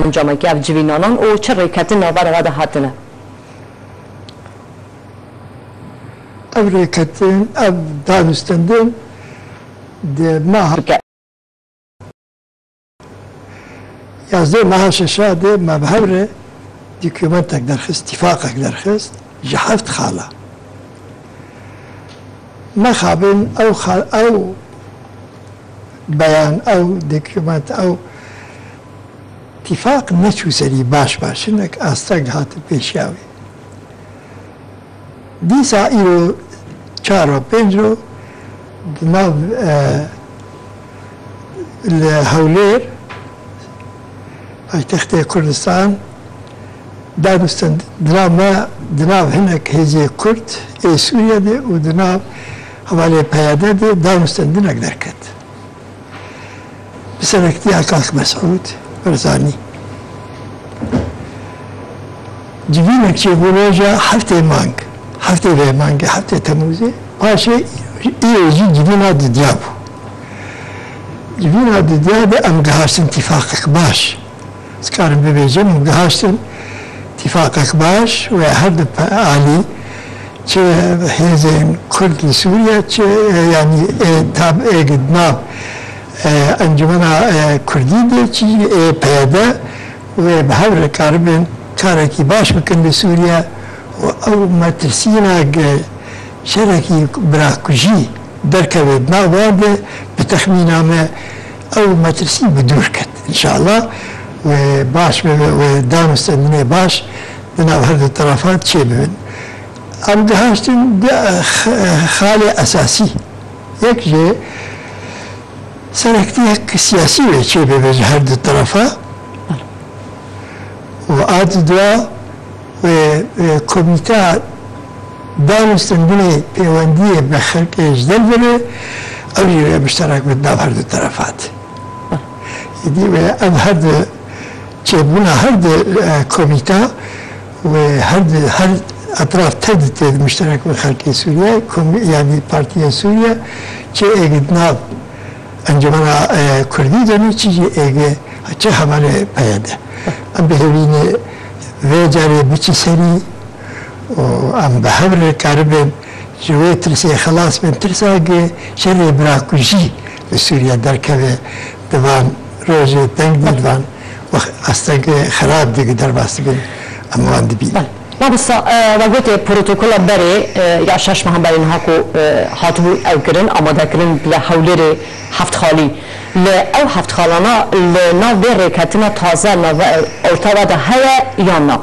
انجام که اف جوینانان او چه ریکتی ناور غد هاتنه اف ریکتین اف دانستندن ده ماه 11 ماه شاده ما بهبره ديكومنتك درخست اتفاقك درخست جحفت خاله ما خابن او بيان او ديكومنت او اتفاق نشو سري باش انك استق هات بيشاوي دي سايرو چارو پنجرو دناو الهولير پایتخت کردستان دانستند دناو هناك هزي كرد اي سوريا دي و دناو حوالي پیاده دي دانستند دناك دركت بسنكتي اكاك مسعود برزاني جبينك شي بروجا هفته مانگ هفته تموزي باشي ايجي جبينا ديابو جبينا ديابو ام قهاشت اتفاقك باش سكارم ببيجم قهاشتن اتفاقك باش وهذا عالي چه هزين كرد لسوريا چه يعني تاب اقدنا انجمنا كردي دي چه پیاده وبهور كاربن كاركي باش بكن لسوريا او مترسينا شركي براكوجي دركبدنا وارده بتخمينامه او مترسي بدوركت ان شاء الله وباش ودانستندنه باش دناو هر الطرفات شي ببن ام دهاشتن خالي اساسي يكجي سركتي سياسي شي ببن هر الطرفات وآد دوا وكوميتا دانستندنه بيوانديه بخلق اجدل بنه او يرى مشترك بدنا هر الطرفات يدي ام هر جبنا هر كوميتا وهر اطراف تدت مشترك بالخلق سوريا يعني بارتي سوريا چه اجدنا انجمنا كردي دني چي اجه چه همانه پیاده ام بهوینه وجاري بچي سري و ام بهبر كاربن جوه ترسي خلاص من ترساقه شر براكوجي بسوريا دركبه دوان روزه تنگ دیدوان و استگ خراب دیگه در باستگی اموان دبی. ما بس وقتی پروتکل بره یا شش ماه برای اینها کو هاتو او کردن آماده کردن لحوله هفت خالی ل او هفت خالانه لنا بره کتنا تازه نو ارتباط هیا یا نه.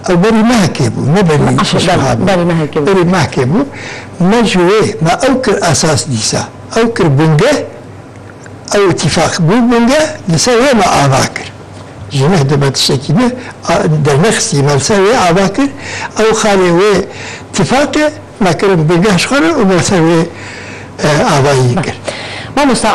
او بری محکمو نه بری شش ماه بری محکمو مجوه ما اوکر اساس دیسا اوکر بنگه او اتفاق بونگه لسوي ما آواكر جمه دبت الشكيمة در نخسي ملسوي آواكر او خالي و اتفاق ما كرم بنگهش خاله و ملسوي آوایی كر ما مستا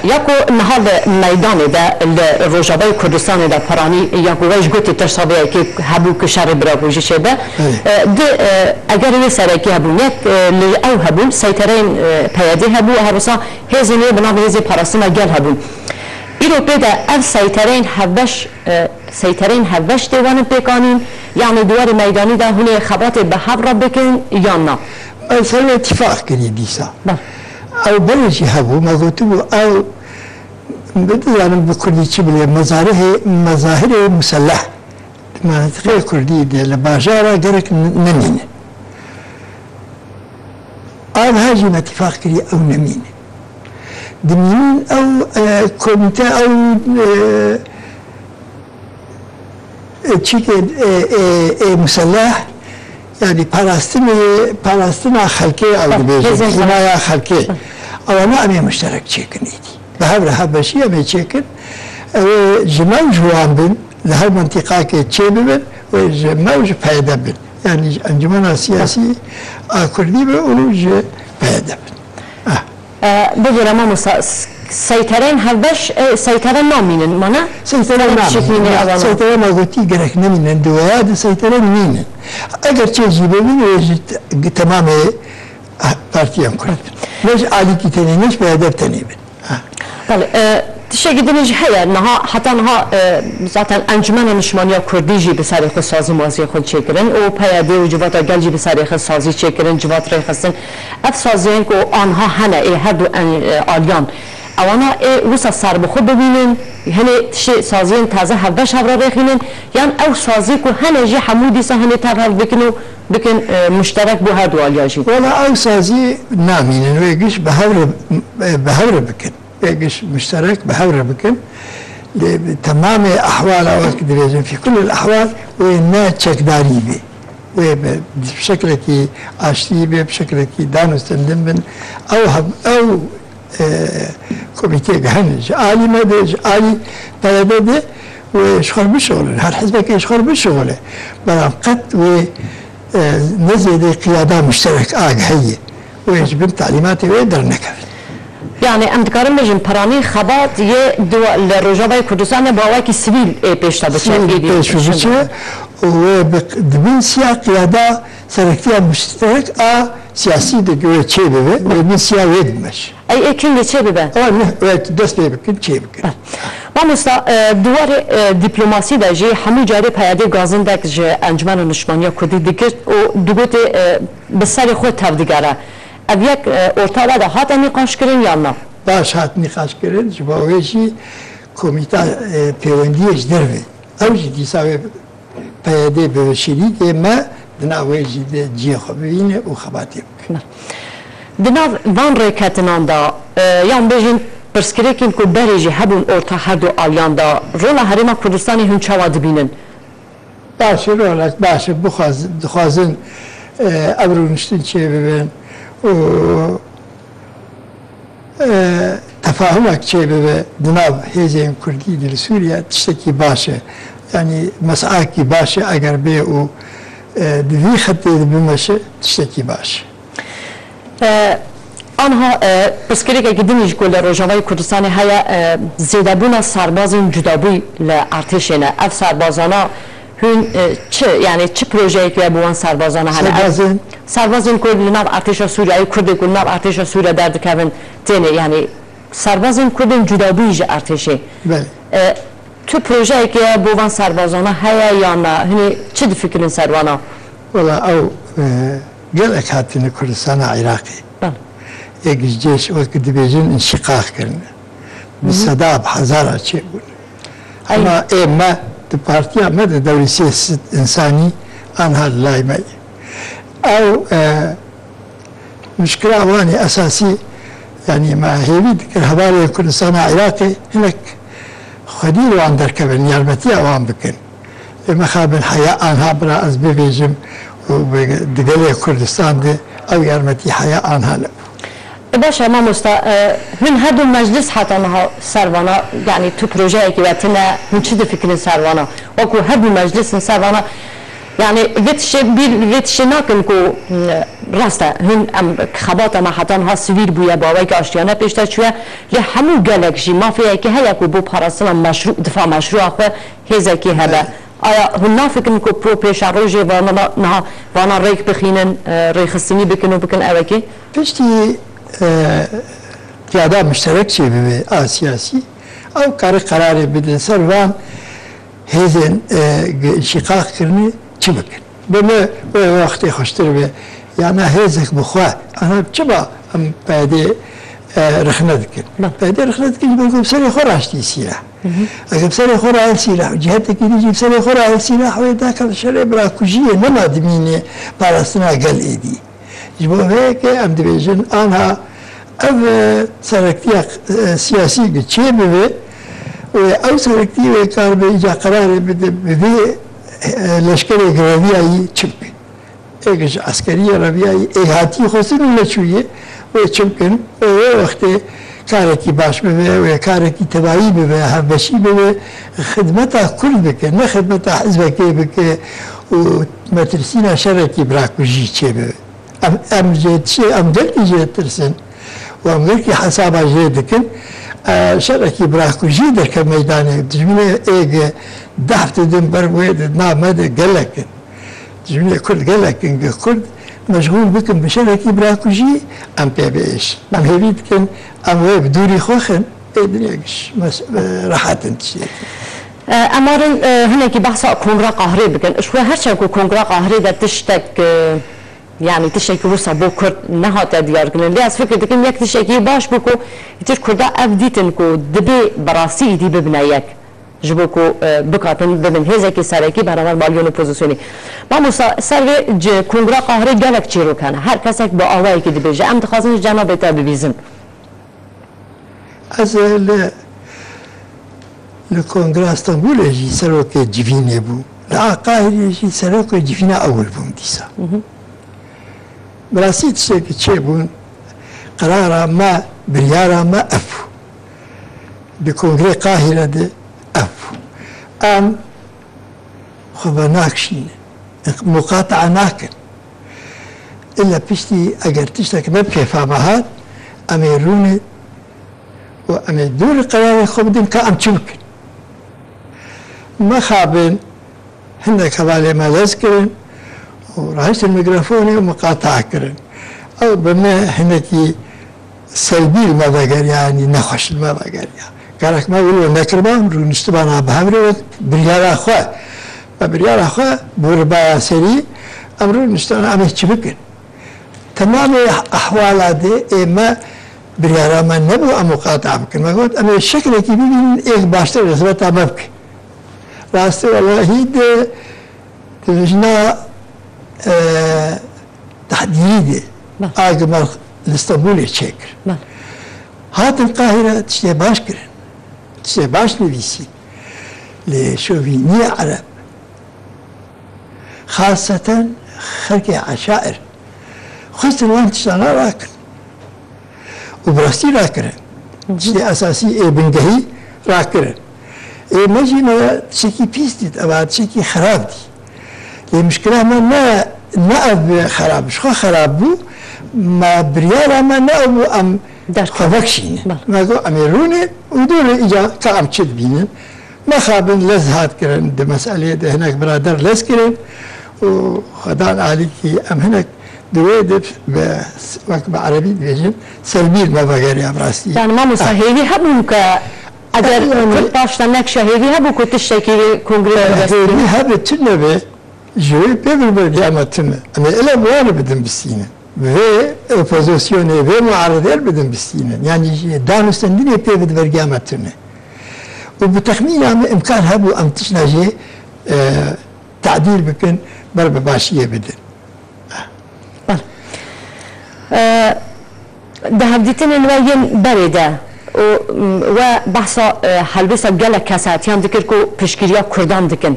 یاکو نهال میدان ده روجابه کردستان ده پرانی یاکو ویش گوتی ترسابه که هبو کشار براگوشی شده ده اگر یه سرکی هبو نیت لی او هبو سیطرین پیاده هبو هرسا هزینه بنام هزی پرستان گل هبو ایرو پیدا اف سیطرین هفش دیوان پیکانین یعنی دوار میدانی ده هونه خبرات به حب را بکن یا نه مثلا اتفاق کنی دیسا او بلجي هبو ما قلتوا او بدي بكردي تشبلي مظاهر مسلح ما غير كردي لباجارة قالك نمين انا هاجي ما اتفاق كري او نمين دمين او كوميتا او تشيكي مسلح يعني بالاستنا خلقي او دبيجي حماية خلقي او انا امي مشترك تشيكن ايدي بهبر هبشي امي تشيكن جمال جوان بن لهر منطقة كي تشيبن وجمال فايدة بن يعني انجمنا سياسي كردي بن ولوج فايدة بن بجرى ما سيطرين هلبش سيطرين نامينن مانا؟ سيطرين نامينن سيطرين ما قلتي قرك نامينن دواد سيطرين مينن اگر چیزی ببینی تمام پارتیان کرد نش عالی کی تنی نش به ادب تنی بن بله تشکی دنیج هیا نها حتی نها ذاتا انجمن نشمانیا کردی جی بسری خود سازی موازی خود چکرن او پیاده و جوات گل جی بسری خود سازی چکرن جوات رای خستن اف سازیان که آنها هنه ای هر دو آلیان اوانا ای وسا سر بخود ببینن هنه تشی سازیان تازه هفدش هفره رخینن یعنی او سازی که هنه جی حمودی سه هنه تبهل بکنو بکن مشترک بو هر دو آلیاجی ولا او سازی نامینن و یکیش بهور بکن يجيش مشترك بحوره بكن تمام احوال اوقات كده في كل الاحوال وإنها تشكداري بي وبشكل كي اشتي بي بشكل كي دانو ستندمن او كوميتي جهنج عالي مدج عالي بلده ويشغل بشغله هر حزب يشغل بشغله بلام قد ونزل قيادة مشترك هي ويجب تعليماتي ويقدر نكفل يعني امتكارم بجن پرانی خبات یه لروجابای کردستان با وکی سیویل پیشتا بچه و دبین سیا قیاده سرکتیا مشترک سیاسی دگوه چه ببه و دبین سیا وید مش ای کنگه چه ببه؟ دست بکن چه بکن مامستا دوار دیپلماسی دا جی همو جاری پیاده گازن دک جی انجمن نشمانیا کردی دیگر و دوگوت بسر خود تفدیگره اب یک ارتباط هات نقاش کردن یا نه؟ باش هات نقاش کردن جوابشی کمیته پیوندیش دربه. اوجی دیسای پیاده به شریک ما دناویجی جی خبرینه و خباتی. دناو وان رکاتنان دا یام بجین پرسکریکیم که برایجی هبون ارتا هر دو آلیان دا رولا هریما کردستانی هن چواد بینن. باشه رولا باشه بخوازن ابرونشتن چه ببین. و تفاهمك شيء بناب هيزين كردي دل سوريا تشتكي باشا يعني مسعاكي باشا اگر بي و دوی خطي بمشي تشتكي باشا آنها پسکری که دیدنیش گل روجاوای کردستان هیا زیدابونا سربازین جدابوی لارتشینه اف سربازانا هن چه یعنی چه پروژه‌ای که بوان سربازان هن سربازین کرد لناب ارتش سوریه کرد که لناب ارتش سوریه درد کردن تنه یعنی سربازین کردن جدابیج ارتشه بله تو پروژه‌ای که بوان سربازان هیا یا نه هنی چه فکرین سربانا ولی او گلک هاتین کردستان عراقی یک جیش وقت دیویژن انشقاق کردن بصداب هزاره چه بود اما ما البارتي مدى دولة سياسة إنساني أنها اللايمة أو مشكلة واني أساسي يعني ما هي ذكر هبالي كردستان عراقي هناك خدير وان دركبن يالمتي أوان بكن لما خابن حياة أنها برا أزبيجم ودقلي كردستان دي أو يالمتي حياة أنها لب باشه ما هن هدو مجلس حتی انها سروانا یعنی تو پروژه که وقتنا هن چی فکرین سروانا وکو هدو مجلس سروانا یعنی ویتش نکن که راسته هن خبات ما حتی انها سویر بویا باوی که آشتیانه پیشتر چوه لی همو گلک جی مافیه که هیا که بو پاراسلا مشروع دفاع مشروع آخوه هیزه که هبه آیا هن نافکن که پرو پیش روژه وانا ریک بخینن ریخستینی بکن اوه که پشتی قيادة مشترك شيء سياسي أو قرار بدن سروان هذا انشقاق كرني تبكن بما وقت خشتر به يعني هذا بخوا أنا تبا أم بعدي رخندك بعدي رخندك يقول بسري خراشتي سلاح أجيب سري خرا سلاح جهتك يجيب سري خرا سلاح ويداك الشرع براكوجية نما دميني بارسنا قال إيدي يجبو هيك أم دبيجن أنا أو سركتيا سياسي كتشي ببي أو سركتيا كار بيجا قرار ببي لشكري ربيعي تشمكن إيش عسكرية ربيعي إيهاتي خصوصا ولا شوية وتشمكن وقت كاركي باش ببي وكاركي تبعي ببي هبشي ببي خدمتها كل بك ما خدمتها حزبك بك ومترسينا شركي براكو جي تشي ببي أم جيت شيء أم دلك جيت ترسن وأم دلك حسابها جيدكن شركي براكو جيدر كميداني تجميل إيج دحت دم بربويد نامد قلك تجميل كل قلك كل مشغول بكم بشركي براكو جي أم بيبيش أم هبيدكن أم ويب دوري خوخن دنياش راحت تشتي امارن هناك بحث كونغرا قهري بكن شو هرشكو كونغرا قهري ده تشتك يعني تشتكي وسا بو كرد نهات ديار كن اللي فكر دكن يك تشتكي باش بكو يتر كردا افديتنكو دبي براسي دي ببنايك جبوكو بكاتن ببن هزكي سركي برابر باليون بوزيشني ما موسى سر كونغرا قهري جالك تشيرو كان هر كسك با اواي كي دبي ام تخازن جناب تا ببيزن از الكونغرا اسطنبول يجي سروك جيفيني بو القاهرة يجي سروك جيفينا اول بوم ديسا براسي تشيك تشيبون قرارا ما بريارا ما افو بكونغري قاهرة دي افو ام خبا ناكشين مقاطعة ناكن الا بشتي اگر تشتك نبكي فامهات اميروني وأنا دور قرار خبدين كأم تمكن ما خابن هنا كبالي ما لازكرن ورئيس الميكروفون ومقاطعة كرن أو بما هناكي سلبي المذاكر يعني نخش المذاكر يعني كارك ما يقولوا نكربان رو نشتبانا بهمري بريال أخوة بريال أخوة بربا سري أمرو نشتبانا أمي تمكن تمام أحوالات دي إما بريارا ما نبو مقاطعة بكن ما قلت أنا الشكل كي بيجي إيه باشتر رسمت أمامك راسته والله هيد تجنا تحديد أجمل الإسطنبولي تشكر هات القاهرة تشتي باش كرن تشتي باش نبيسي لشوفيني عرب خاصة خلق عشائر خاصة وانت تشتغل راكن وبراسي راكرن شيء اساسي بنجهي راكرن ماشي ما شيء بيستيت ابعد شيء خراب دي المشكله ما نأب خراب شو خراب بو ما بريالا ما نأب ام خفكشين ما قو اميروني ودول اجا كام تشد بينن ما خابن لزهات كرن دي مسألة دي هناك برادر لز كرن وخدان عليكي ام هناك دويدب وقت بعربي بيجن سلبي المبادئ يا براسي يعني ما مسهيلي هبو ك اگر كنت باشتنك شهيدي هبو كنت تشتكي كونغرس هبو هبو تنبه جوي بيبل بالجامعتنا انا الى موانع بدن بالسينه في اوبوزيسيون في معارضه بدن بالسينه يعني دانستندني بيبل بالجامعتنا وبتخمين امكان هبو ام تشنجي تعديل بكن بربه باشيه بدن دهب ديتن الوين بريدة وبحثا هلبسة جل كساتيان ذكركو بشكريا كردان دكن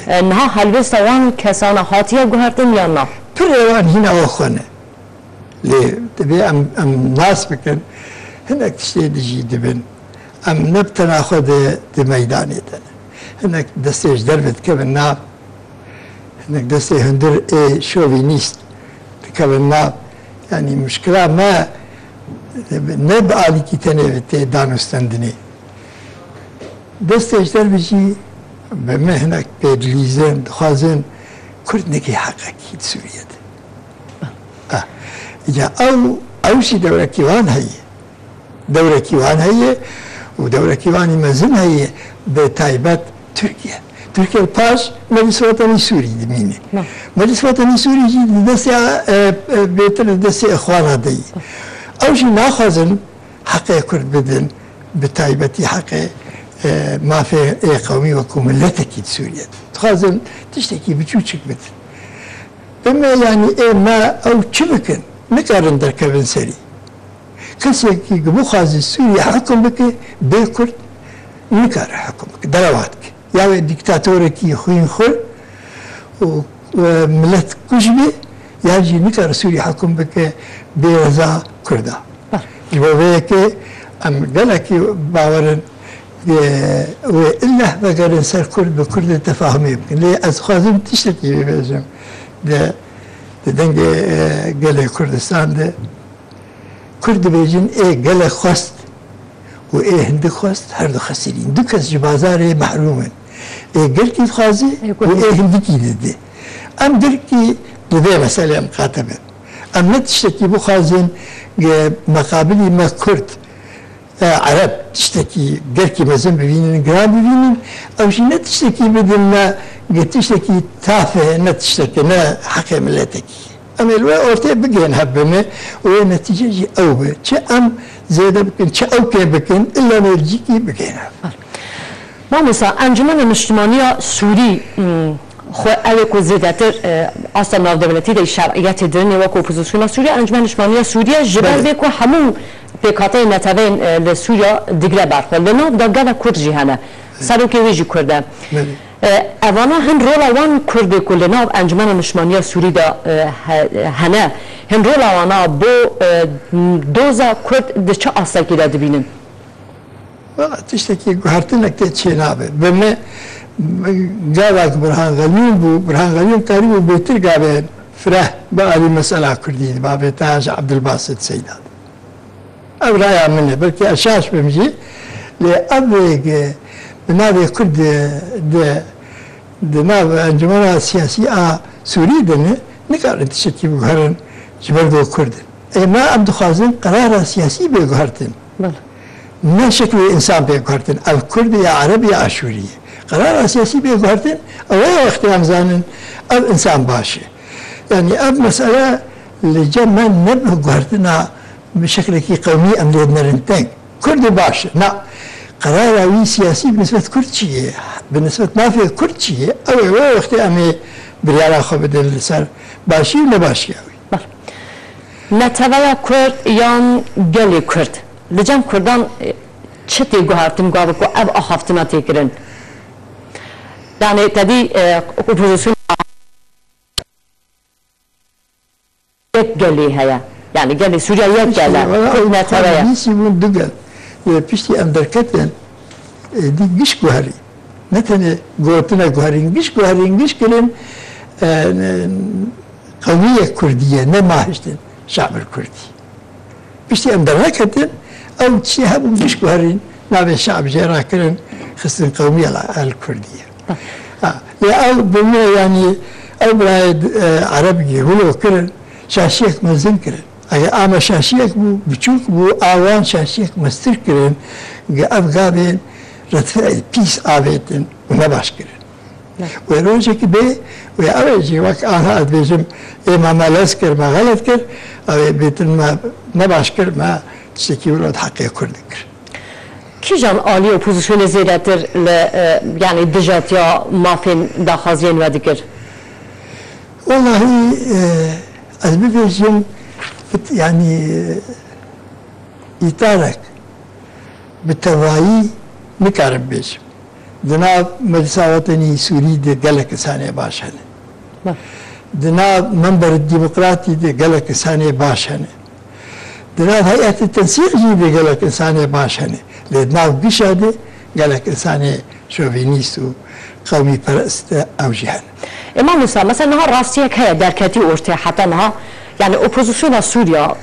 انها هلبسة وان كسانا هاتيا جهرتن يا نا بريوان هنا وخونه ليه تبي ام ناس بكن هناك تشتي دجي دبن ام نبتنا خد دي ميداني هناك دستيش دربت كبن ناب هناك دستي هندر شوفينيست كبن ناب يعني مشكلة ما نبقى لكي تنبت دانستندني دستيش دربجي بما هناك بيدليزن دخازن كرد نكي حقاكي سوريا إذا أو شي دورة كيوان هي دورة كيوان هي ودورة كيوان مازن هي بتايبات تركيا تركيا الباش مجلس وطني سوري دميني مجلس وطني سوري جي دسي بيتر دسي اخوانا دي او شي ناخذن حق كرد بدن بتايبتي حق ما في اي قومي وكم ملتك سوريا تخازن تشتكي بتشوشك بدن اما يعني ايه ما او تشبكن نكارن دركبن سري كسي كي بخاز سوريا حكم بك بكرد نكار حكم بك درواتك يا ديكتاتوركي خوين خور وملت كشبي يجي نكر سوري حكم بك برضا كردا يبغى ام قالك باورن وإلا بقى نصير كرد بكرد تفاهم يمكن ليه أزخازم تشتكي بيجم ده دنج قال كردستان ده كرد بيجن إيه قال خست وإيه هند خست هردو خسرين دكس جبازاري محرومن إيه قلتي خازي وإيه هندكي ده أم قلتي لذي مسألة مقاتبة أم نتشتكي بخازن مقابلي ما كرد عرب تشتكي قركي مزن ببينين قرام ببينين أو شي نتشتكي بدنا تشتكي تافه نتشتكي نا حقي ملتك أما الوا أورتي بقين هبنا ونتيجة جي أوبة أم زيادة بكن أوكي بكن إلا نرجيكي بقين ما مثلا انجمن المجتمعية سوري خو اوه زیادتر اصلا ناو دولتی در شرعیت درنی و اپوزیسیون سوریا انجمن المجتمعیة سوریا جبر بکو همون پیکاته نتوین لسوریا دیگر برخورد لناو داگه کرد جهانه سروکی ویجی کرده اوانا هن رولا وان کرده که لناو انجمن المجتمعیة سوری دا هنه هن رولا وانا بو دوزا کرد ده چه آساکی دا دبینن؟ تشتكي قهرتنك تشينابه بما جاوك برهان غليون تقريبا بيتر قابل فرح بقى مسألة كردية بابي تاج عبد الباسط سيدات أو رايا منه بلكي أشاش بمجي لأبوك بنابي كرد ناب أنجمنا السياسية سوري دنه نقال تشتكي بقهرن جبردو كرد ما عبد خازن قرار سياسي بقهرتن نه شکل انسان بگوهرتن الکرد یا عربی یا آشوری قرار سیاسی بگوهرتن اوه وقتی هم زانن اب انسان باشه یعنی اب مسئله لجا من نبگوهرتن بشکل کی قومی املید نرنتن کرد باشه نه قرار اوی سیاسی بالنسبة کرد چیه بالنسبة نافع کرد چیه اوه وقتی امی بریالا خواه بدن لسر باشی و نباشی اوی نتویا کرد یا گلی کرد لجام کردان چه تیگوهرتیم گاو کو اب آخافتنا تیکرن یعنی تدی اپوزیسیون یک گلی هیا یعنی گلی سوریا یک گله کل نتویا نیسی بون دو گل پیشتی ام درکتن دی گیش گوهری نتنه گوهرتنا گوهرین گیش کلن قومیه کردیه نه ماهشتن شعب کردی پیشتی ام درکتن أو شيء هم مش كهرين نابي الشعب جرا كرن خصن قومية الكردية أو بما يعني أو بلاد عربي هو كرن شاشيك مزن كرن أما شاشيك بو بتشوك بو آوان شاشيك مستر كرن أفغابين رتفع بيس آبيتن ونباش كرن وروجك بي وأوجي وك أنا أدبيجم إما ما لسكر ما غلط كر أو بيتن ما نباش كر ما تشتكي ولاد حقيقة كردك كي جان آلي اپوزيسيون زيادتر يعني دجات يا مافين داخازين ودكر والله أزبيجم يعني يتارك بالتوائي نكارب بيجم دناب مجلس وطني سوري دي قلق ثانية باشهنه دناب منبر الديمقراطي دي قلق ثانية باشهنه دناب هيئة التنسيق جيبه قالك إنساني باشهنه لدناب قشاده قالك إنساني شوفينيست قومي برست أو جهان إمام موسى مثلا نها راستيك هي دركتي أورتي حتى نها يعني أوبوزيسيون سوريا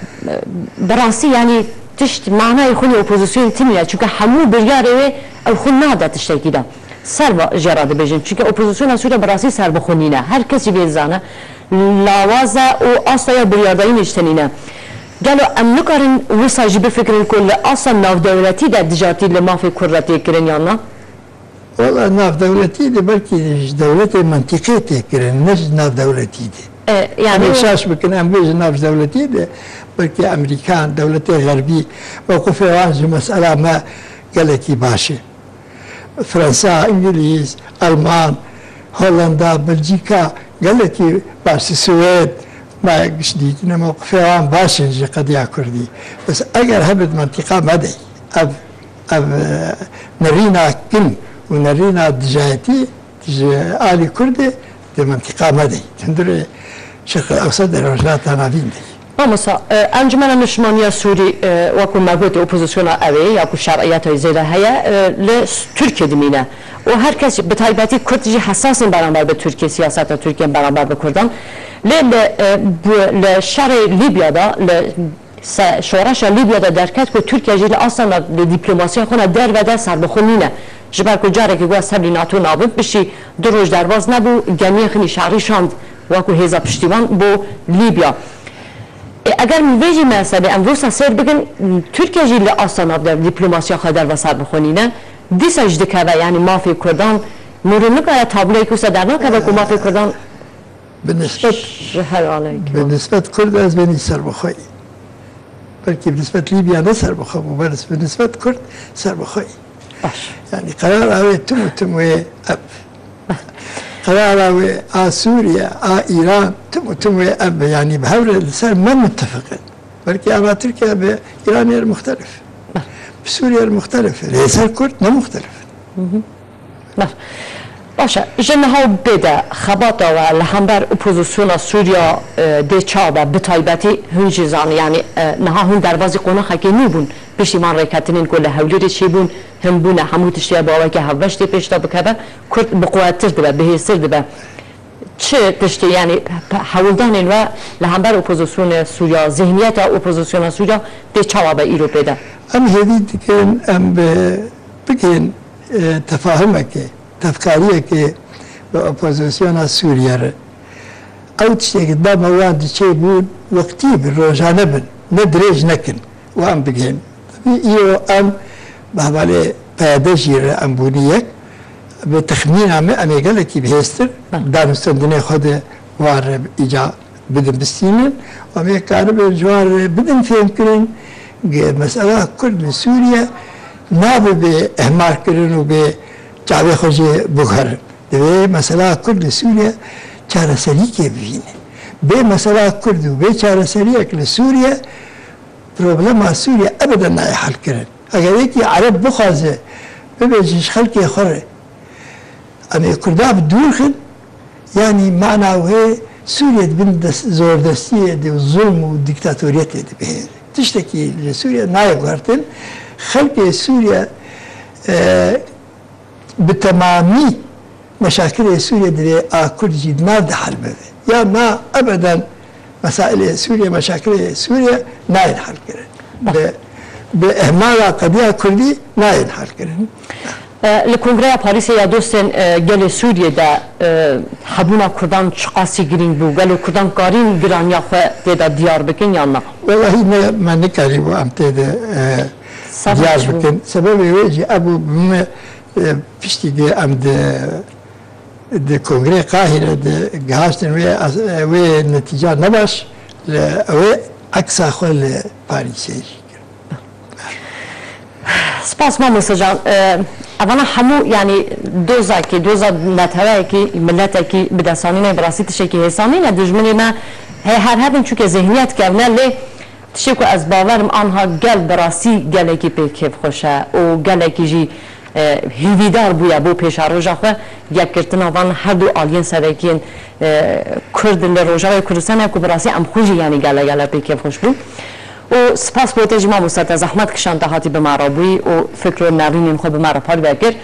براسي يعني تشت معناه يخوني أوبوزيسيون تيمية چونك همو برياره أو خون نادا تشتي كده سر جراد بيجن چونك أوبوزيسيون سوريا براسي سر بخونينه هر كسي بيزانه لاوازه أو أصلا بريادين اجتنينه قالوا أم نكرن وصاجي بفكر كل أصلا ناف دولتي ده دجاتي لما في كرتي كرن يانا والله ناف دولتي ده بلكي دولتي منطقيتي كرن نج ناف دولتي ده يعني إحساس بكن أم بيج ناف دولتي ده بلكي أمريكان دولتي غربي موقف وانز مسألة ما قالكي باشي فرنسا إنجليز ألمان هولندا بلجيكا قالكي باشي السويد ما جديد موقف وان باشن قد يا كردي بس أجر هبد منطقة مدي أب نرينا كن ونرينا دجاتي آلي كردي دي منطقة مدي تندري شرق الأوسط الرجلات أنا فيندي ماموسا انجمن المجتمعية السوري وكو مربوط اوبوزيسيون اوي ياكو شرعيات زيادة هيا لتركيا دمينه وهر کس به تایباتی کردی حساس برابر به ترکیه سیاست ترکیه برابر به کردان لشر لیبیا دا شورش لیبیا دا درکت که ترکیه جیل اصلا دیپلماسی خونه در و در سر بخونینه جبر که جاره که گوه سبلی ناتو نابود بشی دو روز درواز نبو گمیه خیلی شهری شاند وکو هیزا پشتیوان بو لیبیا اگر می‌بینی مثلا امروز سر بگن ترکیه جیل آسان در دیپلماسی خودر و سر بخونینه دیساج دکه یعنی مافی کردان مورد که تابلوی کوسه در نکه که مافی کردان به نسبت کرد از بینی سر بخوایی بلکه به نسبت لیبیا نه سر بخواه به نسبت کرد سر بخوایی یعنی قرار آوه تموی اب قرار آوه سوریا ایران تموی اب یعنی به هور سر ما متفقين بلکه اما ترکیه به ایران مختلف به سوریا مختلف لیسر کرد نه مختلف باشه جنها بده خباتا و لحنبر اپوزیسیون سوریا دیچا و بطایبتی هنجی زان یعنی نها هون دروازی قناخه که نیبون پشتیمان ریکتنین کل هولی چی بون هم بونه همو تشتیه باوه که هفشتی پیشتا بکبه کرد بقواتر دبه بهیستر دبه چه تشتی یعنی حولدانین و لحنبر اپوزیسیون سوریا ذهنیت اپوزیسیون سوریا دیچا و به ایرو بده ام هدی دیگن ام بگین تفاهمه که تفکریه که به اپوزیسیون سوریه را او تشتی که دا مواد چه بود وقتی به روزانه بن ندریج نکن و ام بگین ایو ام به حواله پیاده جیره ام بونیه به تخمین امی گله که بهستر دانستندنه خود وار ایجا بدن بستینن و امی کاره به جوار بدن فهم کرن مسئله کرد سوریه نابه به احمار کرن و به جاوه خوشی بگرن دوی مسئله کرد سوریه چاره سری که ببینه به مسئله کرد و به چاره سری اکل سوریه پروبلم سوریه ابدا نای حل کرن اگر یکی عرب بخوازه ببیجش خلقی خوره اما کردها بدور خن یعنی معناوه سوریه بین زور دستیه دی ظلم و دیکتاتوریت دی بهیر تشتکی لسوريا نايب غارتن خلق سوريا بتمامي مشاكل سوريا دي كل جد ما بدها حل بها يا ما ابدا مسائل سوريا مشاكل سوريا نايد حل كره باهمال قضيه كلي نايد حل كره لکنگره پاریس یا دوستن گل سوریه دا حبونا کردان چقاسی گرین بو گل کردان کارین گران یا خو تدا دیار بکن یا نه والله ما نکاری بو ام تدا دیار بکن سبب ویجی ابو پشتی دی ام د کنگره قاهره د گهاشتن و نتیجه نباش و عکس خل پاریسی سپاس ما مسجان اولا همو یعنی دوزا نتوه که ملت که بدسانین براسی تشه که حسانین دجمنی ما هر هدن چون که ذهنیت کرنه لی تشه که از باورم آنها گل براسی گله که پیکیف خوشه و گله که جی هیویدار بویا بو پیش روژا خواه یک کرتن آوان هر دو آلین سرکین کرد لروژا و کردستان که براسی ام خوشی یعنی گله پیکیف خوش بود و سپاس بوده جمع مستد زحمت کشان تحاتی به مرابوی و فکر نوینین خود به مرابال بگر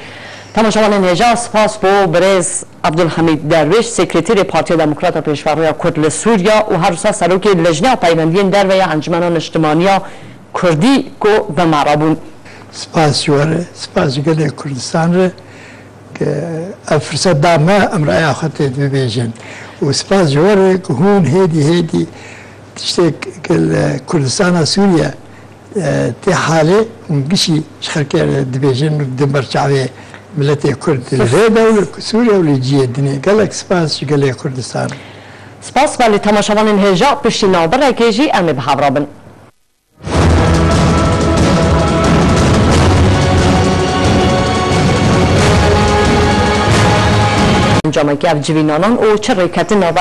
تماشاوان نجا سپاس بو برز عبدالحمید درویش سکرتیر پارتی دموکرات پیشوروی کرد سوریا و هر روزا سروک لجنه و پیوندین در و انجمنان اجتماعی کردی کو به مرابون سپاس جواره سپاس گله کردستان را که فرصت دامه امرای خطه ببیجن و سپاس جواره که هون هیدی تشتك كردستان سوريا تي حالة ونقشي شخركي دبيجن دمبر شعبي ملتي كرد الغيبة سوريا والجية الدنيا قال لك سباس قال لي كردستان سپاس بله تماشاوان انهجا پشتی نابر اکیجی امی بحورابن انجام که افجوینانان او چه ریکت نابر